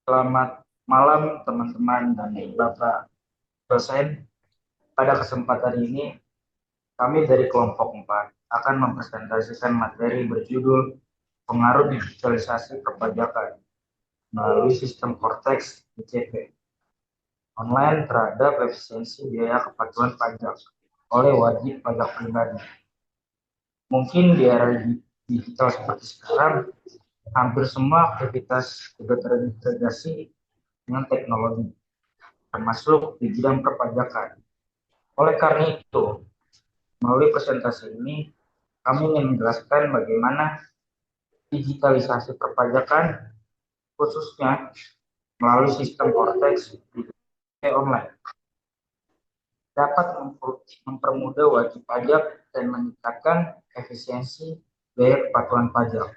Selamat malam teman-teman dan Bapak dosen. Pada kesempatan ini, kami dari kelompok 4 akan mempresentasikan materi berjudul Pengaruh Digitalisasi Perpajakan melalui Sistem Cortex DCP online terhadap efisiensi biaya kepatuhan pajak oleh wajib pajak pribadi. Mungkin di era digital seperti sekarang, hampir semua aktivitas sudah terintegrasi dengan teknologi, termasuk di bidang perpajakan. Oleh karena itu, melalui presentasi ini, kami ingin menjelaskan bagaimana digitalisasi perpajakan, khususnya melalui sistem Cortex online, dapat mempermudah wajib pajak dan meningkatkan efisiensi biaya kepatuhan pajak.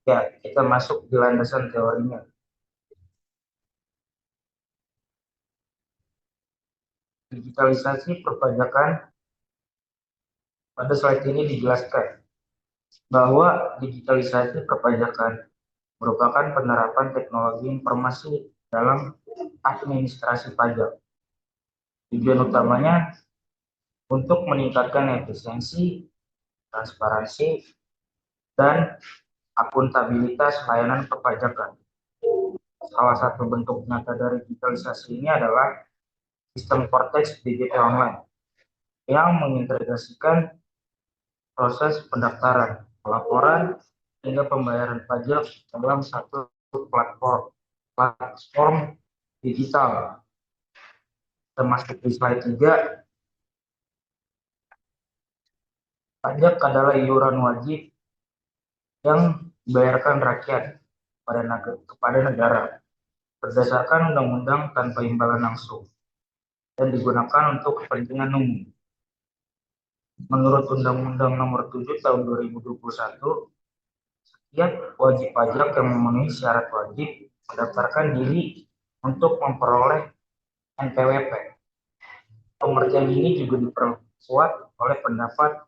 Ya, kita masuk di landasan teorinya. Digitalisasi perpajakan pada slide ini dijelaskan bahwa digitalisasi perpajakan merupakan penerapan teknologi informasi dalam administrasi pajak. Tujuan utamanya untuk meningkatkan efisiensi, transparansi, dan akuntabilitas layanan perpajakan. Salah satu bentuk nyata dari digitalisasi ini adalah sistem Cortex DGP Online yang mengintegrasikan proses pendaftaran, pelaporan, hingga pembayaran pajak dalam satu platform digital. Termasuk di slide 3, pajak adalah iuran wajib yang dibayarkan rakyat kepada negara berdasarkan undang-undang tanpa imbalan langsung dan digunakan untuk kepentingan umum. Menurut Undang-Undang Nomor 7 Tahun 2021, setiap wajib pajak yang memenuhi syarat wajib mendaftarkan diri untuk memperoleh NPWP. Pengertian ini juga diperkuat oleh pendapat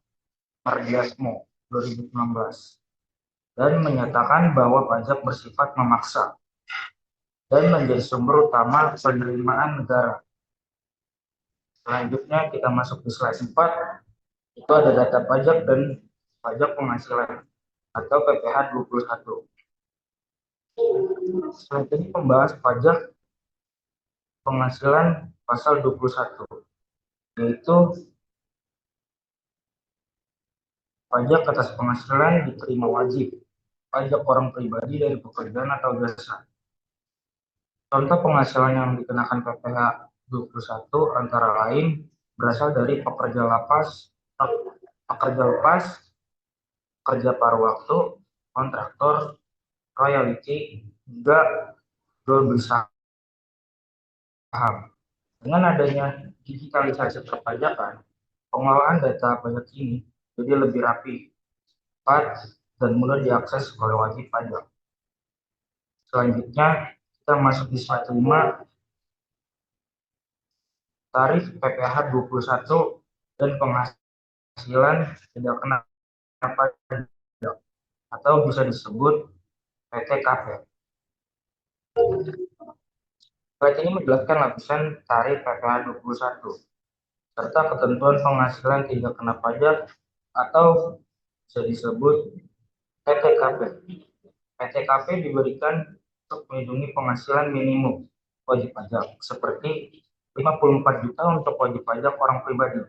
Mardiasmo 2019 dan menyatakan bahwa pajak bersifat memaksa dan menjadi sumber utama penerimaan negara. Selanjutnya kita masuk di slide 4, itu ada data pajak dan pajak penghasilan atau PPh 21. Slide ini membahas pajak penghasilan pasal 21, yaitu pajak atas penghasilan diterima wajib, pajak orang pribadi dari pekerjaan atau jasa. Contoh penghasilan yang dikenakan PPh 21 antara lain berasal dari pekerja lepas, pekerja paruh waktu, kontraktor, royalti, hingga jual beli saham. Dengan adanya digitalisasi perpajakan, pengolahan data pajak ini jadi lebih rapi, cepat, dan mudah diakses oleh wajib pajak. Selanjutnya, kita masuk di slide 5, tarif PPh 21 dan penghasilan tidak kena pajak atau bisa disebut PTKP. Slide ini menjelaskan lapisan tarif PPh 21 serta ketentuan penghasilan tidak kena pajak atau bisa disebut PTKP. PTKP diberikan untuk melindungi penghasilan minimum wajib pajak seperti 54 juta untuk wajib pajak orang pribadi.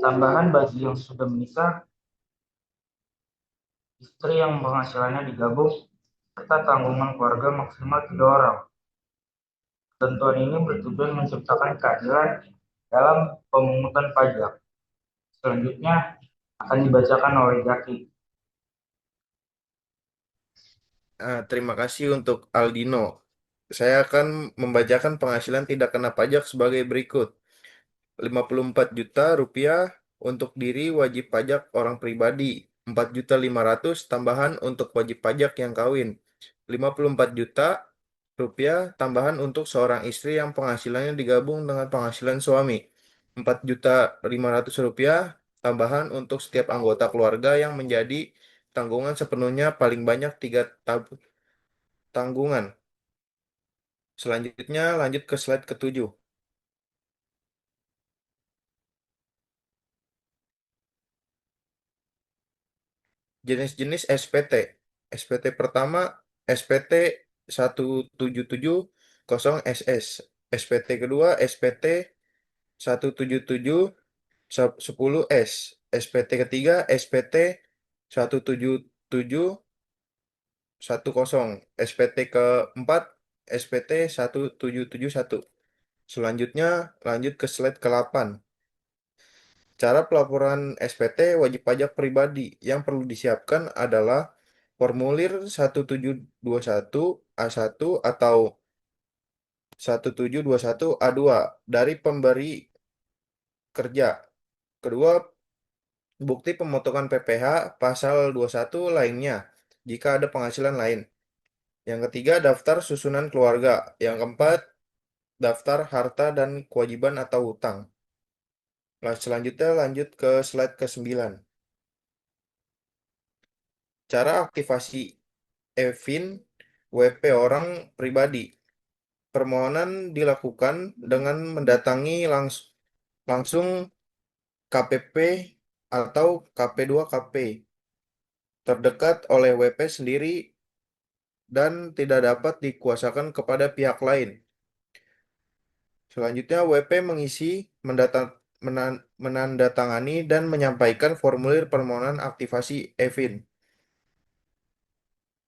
Tambahan bagi yang sudah menikah, istri yang penghasilannya digabung, serta tanggungan keluarga maksimal 3 orang. Ketentuan ini bertujuan menciptakan keadilan dalam pemungutan pajak. Selanjutnya akan dibacakan oleh Jaki. Terima kasih untuk Aldino. Saya akan membacakan penghasilan tidak kena pajak sebagai berikut. 54 juta rupiah untuk diri wajib pajak orang pribadi. 4.500.000 tambahan untuk wajib pajak yang kawin. 54 juta rupiah tambahan untuk seorang istri yang penghasilannya digabung dengan penghasilan suami. 4.500.000 rupiah tambahan untuk setiap anggota keluarga yang menjadi tanggungan sepenuhnya paling banyak tiga tanggungan. Selanjutnya lanjut ke slide ketujuh. Jenis-jenis SPT. SPT pertama SPT 1770SS. SPT kedua SPT 17710S. SPT ketiga SPT 17710. SPT keempat SPT 1771. Selanjutnya lanjut ke slide ke-8. Cara pelaporan SPT wajib pajak pribadi yang perlu disiapkan adalah formulir 1721 A1 atau 1721 A2 dari pemberi kerja. Kedua, bukti pemotongan PPh pasal 21 lainnya jika ada penghasilan lain. Yang ketiga, daftar susunan keluarga. Yang keempat, daftar harta dan kewajiban atau hutang. Nah, selanjutnya lanjut ke slide ke-9. Cara aktivasi EVIN WP orang pribadi. Permohonan dilakukan dengan mendatangi langsung KPP atau KP2KP terdekat oleh WP sendiri dan tidak dapat dikuasakan kepada pihak lain. Selanjutnya, WP mengisi, menandatangani, dan menyampaikan formulir permohonan aktivasi EVIN.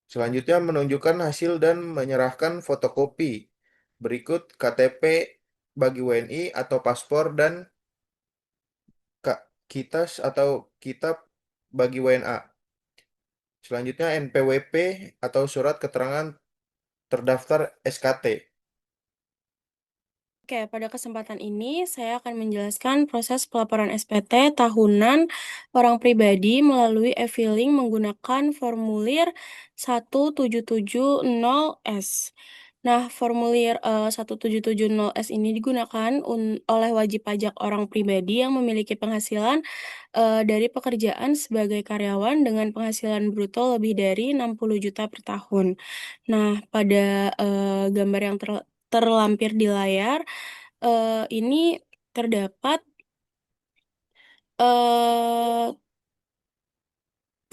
Selanjutnya, menunjukkan hasil dan menyerahkan fotokopi. Berikut KTP bagi WNI atau paspor dan KITAS atau kitab bagi WNA. Selanjutnya, NPWP atau surat keterangan terdaftar SKT. Oke, pada kesempatan ini saya akan menjelaskan proses pelaporan SPT tahunan orang pribadi melalui e-filing menggunakan formulir 1770S. Nah, formulir 1770S ini digunakan oleh wajib pajak orang pribadi yang memiliki penghasilan dari pekerjaan sebagai karyawan dengan penghasilan bruto lebih dari 60 juta per tahun. Nah, pada gambar yang terlampir di layar, ini terdapat eh,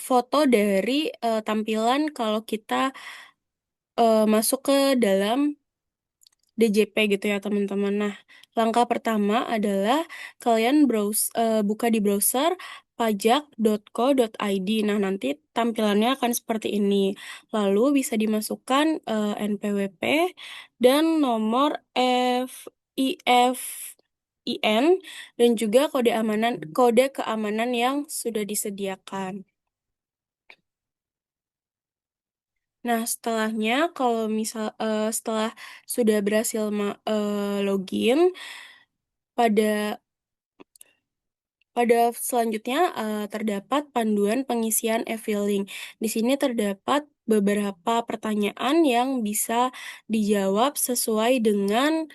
foto dari tampilan kalau kita masuk ke dalam DJP gitu ya teman-teman. Nah, langkah pertama adalah kalian buka di browser pajak.co.id. Nah, nanti tampilannya akan seperti ini. Lalu bisa dimasukkan NPWP dan nomor FIFIN dan juga kode keamanan yang sudah disediakan. Nah, kalau setelah sudah berhasil login, pada selanjutnya terdapat panduan pengisian e-filing. Di sini terdapat beberapa pertanyaan yang bisa dijawab sesuai dengan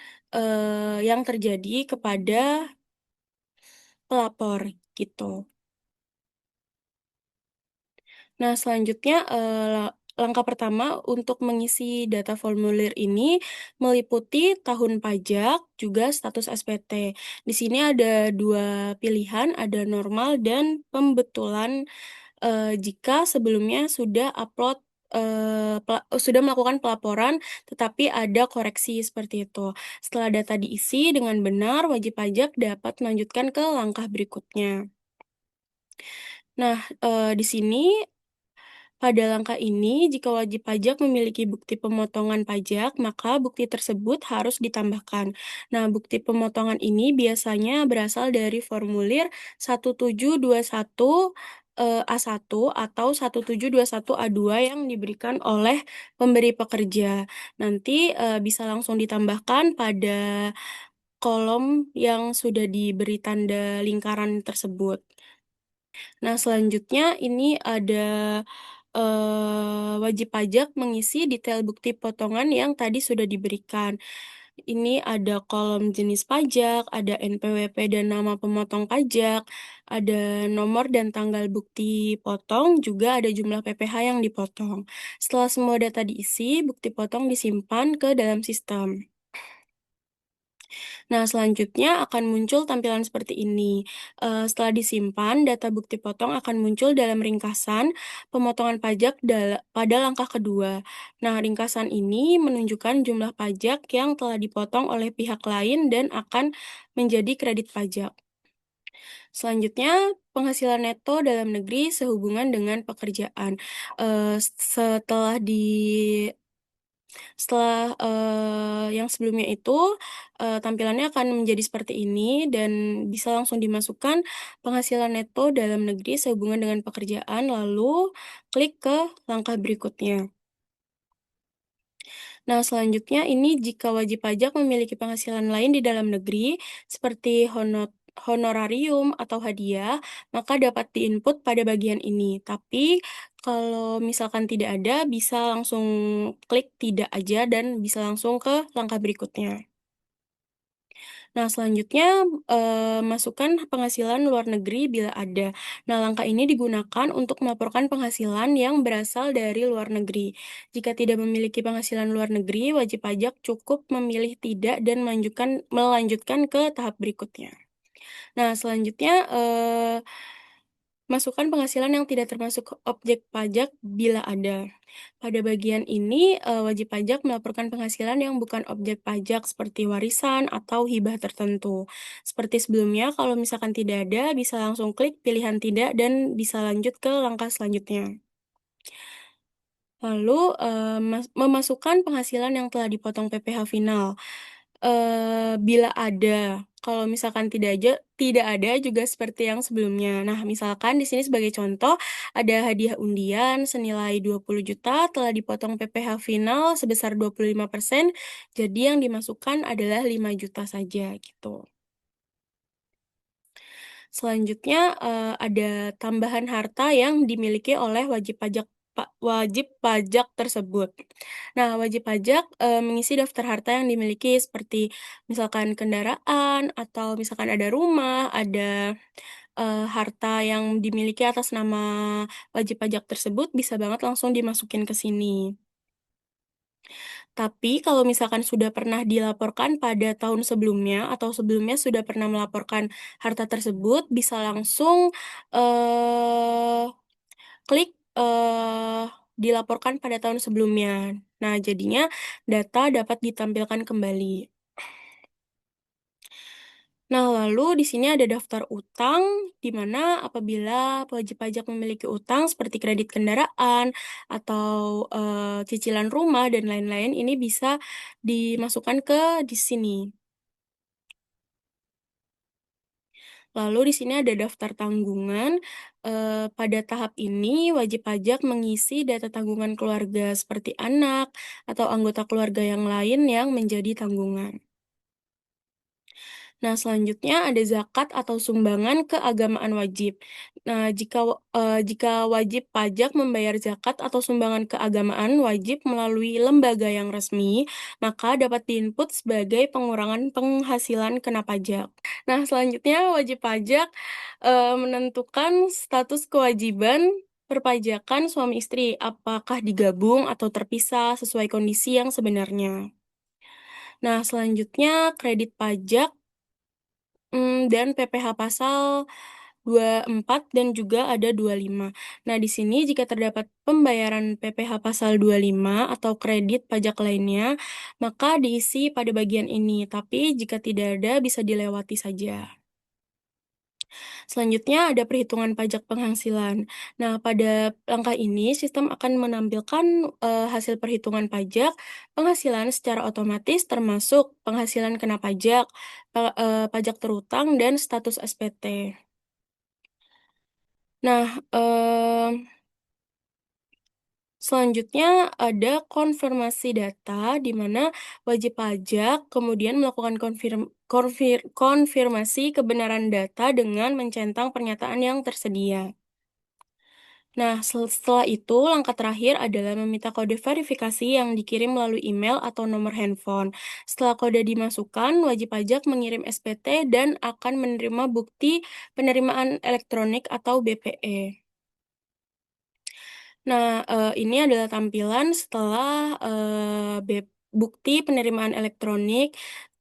yang terjadi kepada pelapor gitu. Nah, selanjutnya langkah pertama untuk mengisi data formulir ini meliputi tahun pajak, juga status SPT. Di sini ada dua pilihan, ada normal dan pembetulan jika sebelumnya sudah melakukan pelaporan, tetapi ada koreksi seperti itu. Setelah data diisi dengan benar, wajib pajak dapat melanjutkan ke langkah berikutnya. Nah, di sini pada langkah ini, jika wajib pajak memiliki bukti pemotongan pajak, maka bukti tersebut harus ditambahkan. Nah, bukti pemotongan ini biasanya berasal dari formulir 1721 A1 atau 1721 A2 yang diberikan oleh pemberi pekerja. Nanti bisa langsung ditambahkan pada kolom yang sudah diberi tanda lingkaran tersebut. Nah, selanjutnya ini ada wajib pajak mengisi detail bukti potongan yang tadi sudah diberikan. Ini ada kolom jenis pajak, ada NPWP dan nama pemotong pajak, ada nomor dan tanggal bukti potong, juga ada jumlah PPh yang dipotong. Setelah semua data diisi, bukti potong disimpan ke dalam sistem. Nah, selanjutnya akan muncul tampilan seperti ini. Setelah disimpan, data bukti potong akan muncul dalam ringkasan pemotongan pajak pada langkah kedua. Nah, ringkasan ini menunjukkan jumlah pajak yang telah dipotong oleh pihak lain dan akan menjadi kredit pajak. Selanjutnya, penghasilan neto dalam negeri sehubungan dengan pekerjaan. Eh, setelah di Setelah, yang sebelumnya itu, tampilannya akan menjadi seperti ini dan bisa langsung dimasukkan penghasilan neto dalam negeri sehubungan dengan pekerjaan, lalu klik ke langkah berikutnya. Nah, selanjutnya ini jika wajib pajak memiliki penghasilan lain di dalam negeri, seperti honorarium atau hadiah, maka dapat diinput pada bagian ini. Tapi kalau misalkan tidak ada, bisa langsung klik tidak aja dan bisa langsung ke langkah berikutnya. Nah, selanjutnya masukkan penghasilan luar negeri bila ada. Nah, langkah ini digunakan untuk melaporkan penghasilan yang berasal dari luar negeri. Jika tidak memiliki penghasilan luar negeri, wajib pajak cukup memilih tidak dan melanjutkan ke tahap berikutnya. Nah, selanjutnya masukkan penghasilan yang tidak termasuk objek pajak bila ada. Pada bagian ini, wajib pajak melaporkan penghasilan yang bukan objek pajak seperti warisan atau hibah tertentu. Seperti sebelumnya, kalau misalkan tidak ada, bisa langsung klik pilihan tidak dan bisa lanjut ke langkah selanjutnya. Lalu, memasukkan penghasilan yang telah dipotong PPh final. Bila ada, kalau misalkan tidak ada juga seperti yang sebelumnya. Nah, misalkan di sini sebagai contoh, ada hadiah undian senilai 20 juta telah dipotong PPh final sebesar 25%, jadi yang dimasukkan adalah 5 juta saja, gitu. Selanjutnya, ada tambahan harta yang dimiliki oleh wajib pajak tersebut. Nah, wajib pajak, mengisi daftar harta yang dimiliki seperti misalkan kendaraan atau misalkan ada rumah, ada, harta yang dimiliki atas nama wajib pajak tersebut bisa banget langsung dimasukin ke sini. Tapi kalau misalkan sudah pernah dilaporkan pada tahun sebelumnya atau sebelumnya sudah pernah melaporkan harta tersebut, bisa langsung, eee, klik, dilaporkan pada tahun sebelumnya. Nah, jadinya data dapat ditampilkan kembali. Nah, lalu di sini ada daftar utang, di mana apabila wajib pajak memiliki utang seperti kredit kendaraan atau, cicilan rumah dan lain-lain, ini bisa dimasukkan ke di sini. Lalu di sini ada daftar tanggungan, pada tahap ini wajib pajak mengisi data tanggungan keluarga seperti anak atau anggota keluarga yang lain yang menjadi tanggungan. Nah, selanjutnya ada zakat atau sumbangan keagamaan wajib. Nah, jika wajib pajak membayar zakat atau sumbangan keagamaan wajib melalui lembaga yang resmi, maka dapat diinput sebagai pengurangan penghasilan kena pajak. Nah, selanjutnya wajib pajak, menentukan status kewajiban perpajakan suami istri, apakah digabung atau terpisah sesuai kondisi yang sebenarnya. Nah, selanjutnya kredit pajak dan PPh pasal 24 dan juga ada 25. Nah, di sini jika terdapat pembayaran PPh pasal 25 atau kredit pajak lainnya, maka diisi pada bagian ini, tapi jika tidak ada bisa dilewati saja. Selanjutnya ada perhitungan pajak penghasilan. Nah, pada langkah ini sistem akan menampilkan, hasil perhitungan pajak penghasilan secara otomatis termasuk penghasilan kena pajak, pajak terutang, dan status SPT. Nah, selanjutnya ada konfirmasi data, di mana wajib pajak kemudian melakukan konfirmasi kebenaran data dengan mencentang pernyataan yang tersedia. Nah, setelah itu, langkah terakhir adalah meminta kode verifikasi yang dikirim melalui email atau nomor handphone. Setelah kode dimasukkan, wajib pajak mengirim SPT dan akan menerima bukti penerimaan elektronik atau BPE. Nah, ini adalah tampilan setelah bukti penerimaan elektronik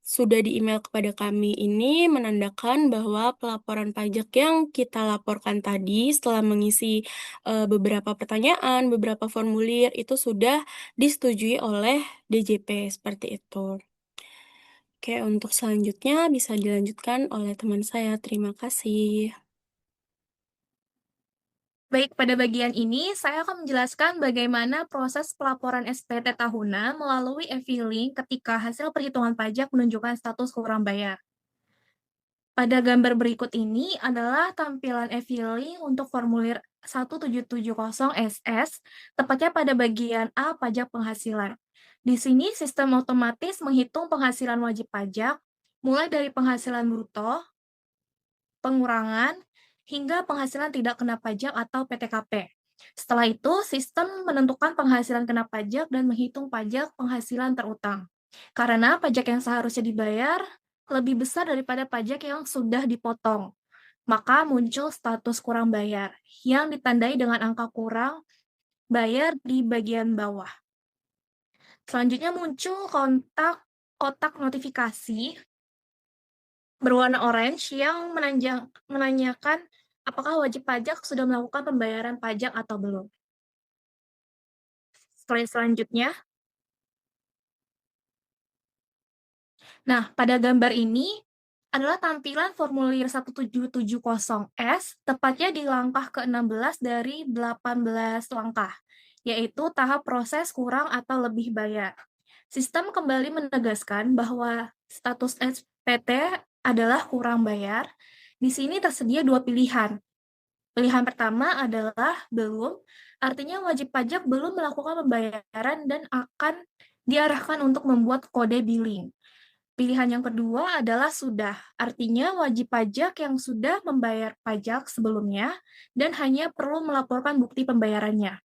sudah di-email kepada kami. Ini menandakan bahwa pelaporan pajak yang kita laporkan tadi setelah mengisi beberapa pertanyaan, beberapa formulir itu sudah disetujui oleh DJP seperti itu. Oke, untuk selanjutnya bisa dilanjutkan oleh teman saya. Terima kasih. Baik, pada bagian ini saya akan menjelaskan bagaimana proses pelaporan SPT tahunan melalui e-filing ketika hasil perhitungan pajak menunjukkan status kurang bayar. Pada gambar berikut ini adalah tampilan e-filing untuk formulir 1770SS, tepatnya pada bagian A pajak penghasilan. Di sini sistem otomatis menghitung penghasilan wajib pajak, mulai dari penghasilan bruto, pengurangan, hingga penghasilan tidak kena pajak atau PTKP. Setelah itu, sistem menentukan penghasilan kena pajak dan menghitung pajak penghasilan terutang. Karena pajak yang seharusnya dibayar lebih besar daripada pajak yang sudah dipotong, maka muncul status kurang bayar yang ditandai dengan angka kurang bayar di bagian bawah. Selanjutnya muncul kotak notifikasi berwarna orange yang menanyakan apakah wajib pajak sudah melakukan pembayaran pajak atau belum. Selanjutnya, nah pada gambar ini adalah tampilan formulir 1770S, tepatnya di langkah ke-16 dari 18 langkah, yaitu tahap proses kurang atau lebih bayar. Sistem kembali menegaskan bahwa status SPT adalah kurang bayar. Di sini tersedia dua pilihan. Pilihan pertama adalah belum, artinya wajib pajak belum melakukan pembayaran dan akan diarahkan untuk membuat kode billing. Pilihan yang kedua adalah sudah, artinya wajib pajak yang sudah membayar pajak sebelumnya dan hanya perlu melaporkan bukti pembayarannya.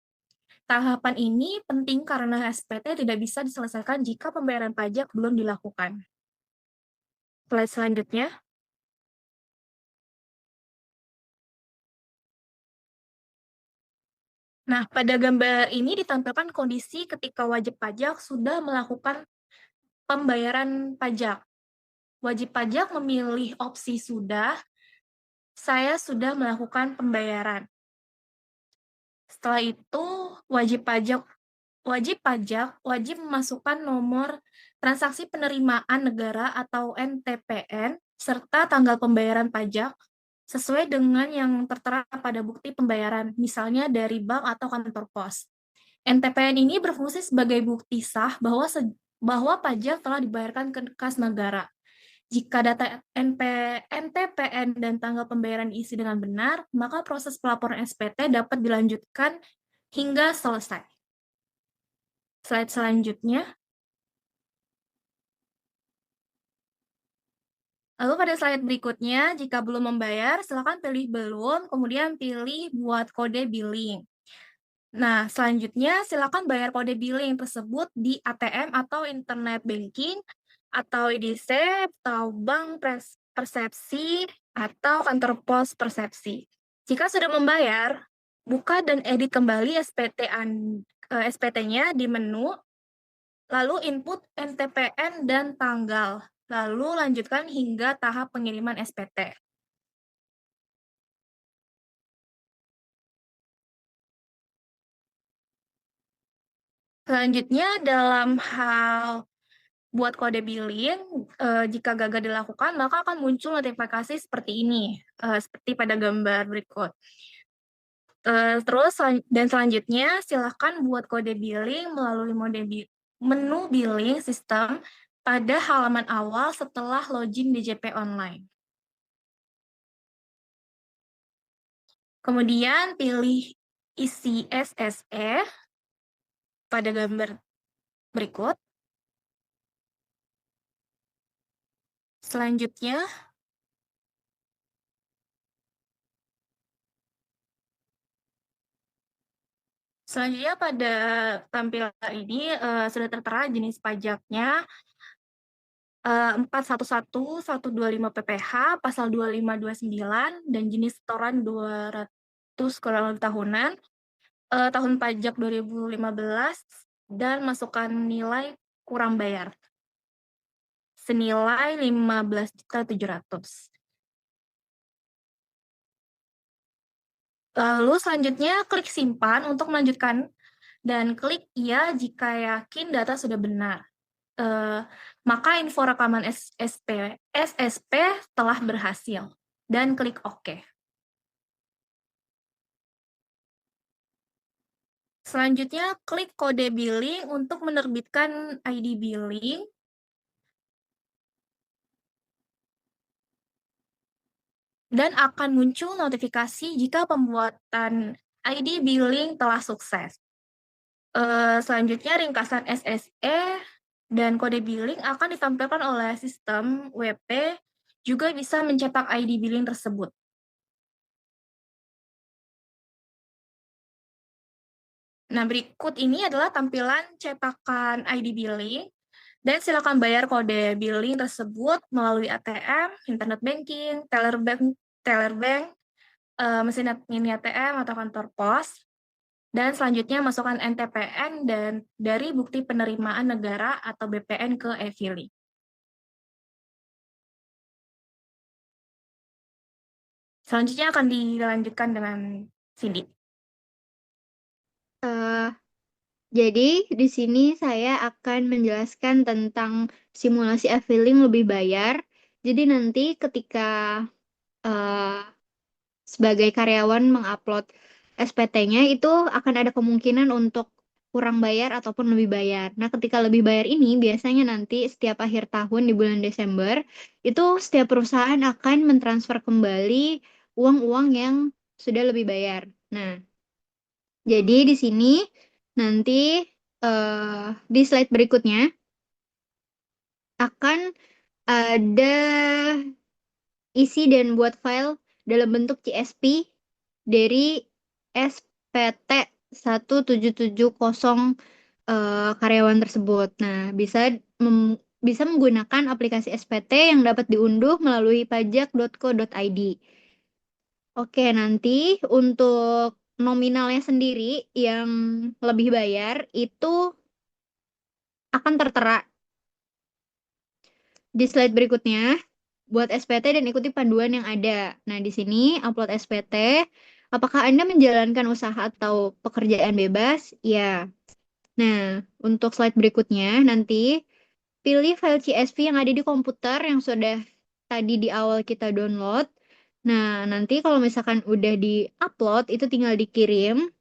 Tahapan ini penting karena SPT tidak bisa diselesaikan jika pembayaran pajak belum dilakukan. Slide selanjutnya. Nah, pada gambar ini ditampilkan kondisi ketika wajib pajak sudah melakukan pembayaran pajak. Wajib pajak memilih opsi sudah, saya sudah melakukan pembayaran. Setelah itu, wajib memasukkan nomor transaksi penerimaan negara atau NTPN serta tanggal pembayaran pajak sesuai dengan yang tertera pada bukti pembayaran, misalnya dari bank atau kantor pos. NTPN ini berfungsi sebagai bukti sah bahwa pajak telah dibayarkan ke kas negara. Jika data NTPN dan tanggal pembayaran diisi dengan benar, maka proses pelaporan SPT dapat dilanjutkan hingga selesai. Slide selanjutnya. Lalu pada slide berikutnya, jika belum membayar, silakan pilih belum, kemudian pilih buat kode billing. Nah, selanjutnya silakan bayar kode billing tersebut di ATM atau internet banking, atau IDC, atau bank persepsi, atau kantor pos persepsi. Jika sudah membayar, buka dan edit kembali SPT-nya di menu, lalu input NTPN dan tanggal. Lalu lanjutkan hingga tahap pengiriman SPT. Selanjutnya, dalam hal buat kode billing, jika gagal dilakukan, maka akan muncul notifikasi seperti ini, seperti pada gambar berikut. Selanjutnya, silakan buat kode billing melalui menu billing sistem pada halaman awal setelah login DJP online. Kemudian pilih isi SSE pada gambar berikut. Selanjutnya, Selanjutnya pada tampilan ini sudah tertera jenis pajaknya 411-125 PPh, pasal 2529, dan jenis setoran 200 kurang lebih tahunan, tahun pajak 2015, dan masukan nilai kurang bayar senilai 15.700.000. Lalu selanjutnya klik simpan untuk melanjutkan dan klik iya jika yakin data sudah benar. Maka info rekaman SSP telah berhasil dan klik OK. Selanjutnya klik kode billing untuk menerbitkan ID billing. Dan akan muncul notifikasi jika pembuatan ID billing telah sukses. Selanjutnya ringkasan SSE dan kode billing akan ditampilkan oleh sistem WP, juga bisa mencetak ID billing tersebut. Nah, berikut ini adalah tampilan cetakan ID billing, dan silakan bayar kode billing tersebut melalui ATM, internet banking, teller bank, mesin mini ATM atau kantor pos. Dan selanjutnya masukkan NTPN dan dari bukti penerimaan negara atau BPN ke e-filing. Selanjutnya akan dilanjutkan dengan Cindy. Jadi di sini saya akan menjelaskan tentang simulasi e-filing lebih bayar. Jadi nanti ketika sebagai karyawan mengupload SPT-nya itu akan ada kemungkinan untuk kurang bayar ataupun lebih bayar. Nah, ketika lebih bayar ini biasanya nanti setiap akhir tahun di bulan Desember itu setiap perusahaan akan mentransfer kembali uang-uang yang sudah lebih bayar. Nah, jadi di sini nanti di slide berikutnya akan ada isi dan buat file dalam bentuk CSV dari SPT 1770 karyawan tersebut. Nah, bisa menggunakan aplikasi SPT yang dapat diunduh melalui pajak.co.id. Oke, nanti untuk nominalnya sendiri yang lebih bayar itu akan tertera di slide berikutnya. Buat SPT dan ikuti panduan yang ada. Nah, di sini upload SPT. Apakah Anda menjalankan usaha atau pekerjaan bebas? Ya. Nah, untuk slide berikutnya nanti pilih file CSV yang ada di komputer yang sudah tadi di awal kita download. Nah, nanti kalau misalkan udah di-upload, itu tinggal dikirim.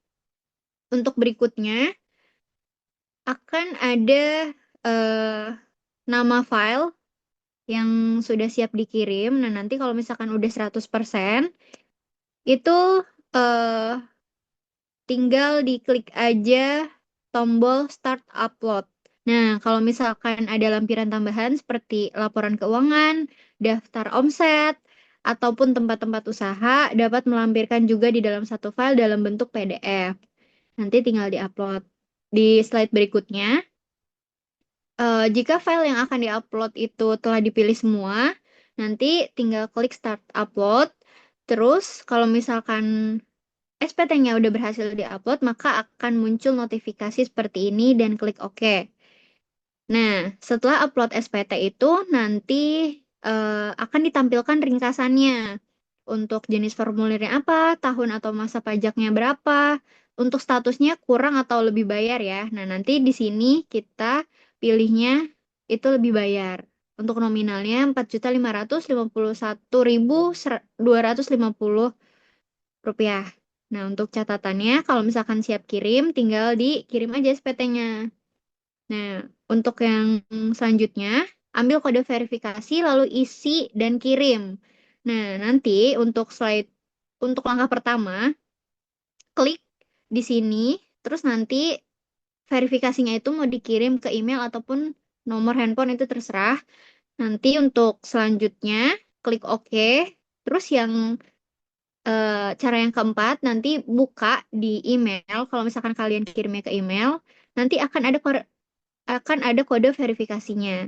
Untuk berikutnya, akan ada nama file yang sudah siap dikirim. Nah, nanti kalau misalkan udah 100%, itu tinggal diklik aja tombol Start Upload. Nah, kalau misalkan ada lampiran tambahan seperti laporan keuangan, daftar omset, ataupun tempat-tempat usaha dapat melampirkan juga di dalam satu file dalam bentuk PDF. Nanti tinggal diupload. Di slide berikutnya, jika file yang akan diupload itu telah dipilih semua, nanti tinggal klik Start Upload. Terus, kalau misalkan SPT-nya udah berhasil diupload, maka akan muncul notifikasi seperti ini dan klik OK. Nah, setelah upload SPT itu nanti akan ditampilkan ringkasannya. Untuk jenis formulirnya apa, tahun atau masa pajaknya berapa, untuk statusnya kurang atau lebih bayar ya. Nah, nanti di sini kita pilihnya itu lebih bayar. Untuk nominalnya Rp4.551.250. Nah, untuk catatannya, kalau misalkan siap kirim, tinggal dikirim aja SPT-nya. Nah, untuk yang selanjutnya, ambil kode verifikasi, lalu isi dan kirim. Nah, nanti untuk langkah pertama, klik di sini, terus nanti verifikasinya itu mau dikirim ke email ataupun nomor handphone itu terserah. Nanti untuk selanjutnya, klik OK. Terus yang Cara yang keempat, nanti buka di email. Kalau misalkan kalian kirimnya ke email, nanti akan ada kode verifikasinya.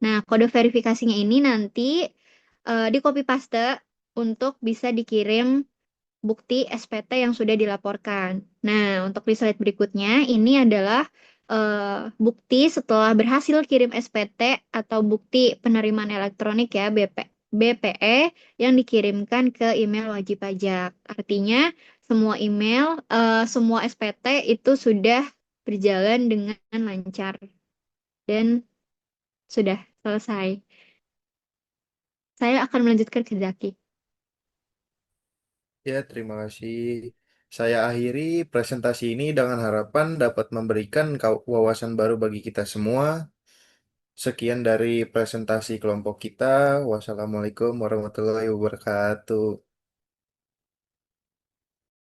Nah, kode verifikasinya ini nanti di copy paste untuk bisa dikirim bukti SPT yang sudah dilaporkan. Nah, untuk di slide berikutnya, ini adalah bukti setelah berhasil kirim SPT atau bukti penerimaan elektronik ya, BPE yang dikirimkan ke email wajib pajak. Artinya, semua email, semua SPT itu sudah berjalan dengan lancar dan sudah selesai. Saya akan melanjutkan ke Zaki. Ya, terima kasih. Saya akhiri presentasi ini dengan harapan dapat memberikan wawasan baru bagi kita semua. Sekian dari presentasi kelompok kita. Wassalamualaikum warahmatullahi wabarakatuh.